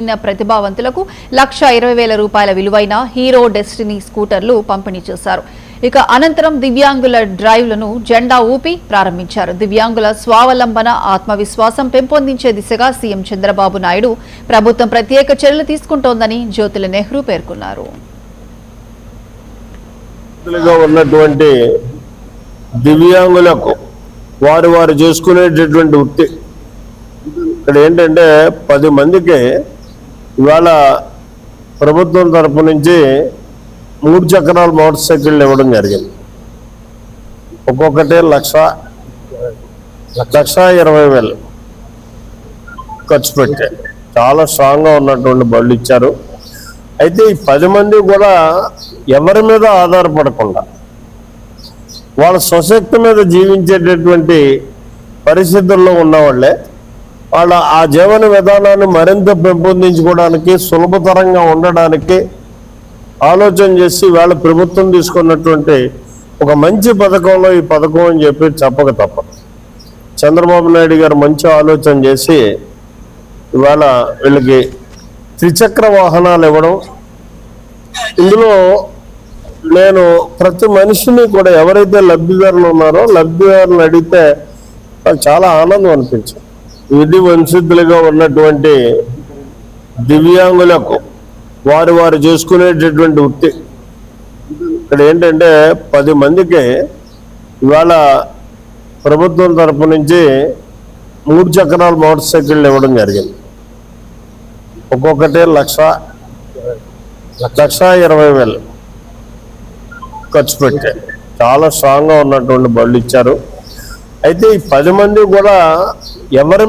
ప్రతిభావంతులకు 1,20,000 రూపాయల విలువైన hero destiny స్కూటర్లు పంపిణీ చేశారు. ఇక అనంతరం దివ్యాంగుల డ్రైవ్లను జెండా ఊపి ప్రారంభించారు. దివ్యాంగుల స్వావలంబన ఆత్మవిశ్వాసం పెంపొందించే దిశగా సీఎం చంద్రబాబు నాయుడు ప్రభుత్వం ప్రత్యేక చర్యలు తీసుకుంటోందని జ్యోతుల నెహ్రూ పేర్కొన్నారు. దివ్యాంగులకు వారు చేసుకునేటటువంటి వృత్తి ఇక్కడ ఏంటంటే 10 మందికి ఇవాళ ప్రభుత్వం తరపు నుంచి 3 చక్రాల మోటార్ సైకిళ్ళు ఇవ్వడం జరిగింది. ఒక్కొక్కటి 1,20,000 ఖర్చు పెట్టే చాలా స్ట్రాంగ్గా ఉన్నటువంటి బళ్ళు ఇచ్చారు. అయితే ఈ 10 మంది కూడా ఎవరి మీద ఆధారపడకుండా వాళ్ళ స్వశక్తి మీద జీవించేటటువంటి పరిస్థితుల్లో ఉన్నవాళ్లే వాళ్ళ ఆ జీవన విధానాన్ని మరింత పెంపొందించుకోవడానికి సులభతరంగా ఉండడానికి ఆలోచన చేసి వాళ్ళ ప్రభుత్వం తీసుకున్నటువంటి ఒక మంచి పథకంలో ఈ పథకం అని చెప్పి చెప్పక తప్పదు. చంద్రబాబు నాయుడు గారు మంచి ఆలోచన చేసి ఇవాళ వీళ్ళకి 3 చక్ర వాహనాలు ఇవ్వడం. ఇందులో నేను ప్రతి మనిషిని కూడా ఎవరైతే లబ్ధిదారులు ఉన్నారో లబ్ధిదారులను అడిగితే నాకు చాలా ఆనందం అనిపించింది. విధి వంచితులుగా ఉన్నటువంటి దివ్యాంగులకు వారు చేసుకునేటటువంటి వృత్తి ఇక్కడ ఏంటంటే 10 మందికి ఇవాళ ప్రభుత్వం తరపు నుంచి 3 చక్రాల మోటార్ సైకిళ్ళు ఇవ్వడం జరిగింది. ఒక్కొక్కటి 1,20,000 ఖర్చు పెట్టే చాలా స్ట్రాంగ్గా ఉన్నటువంటి బళ్ళు ఇచ్చారు. అయితే ఈ 10 మంది కూడా ఎవరి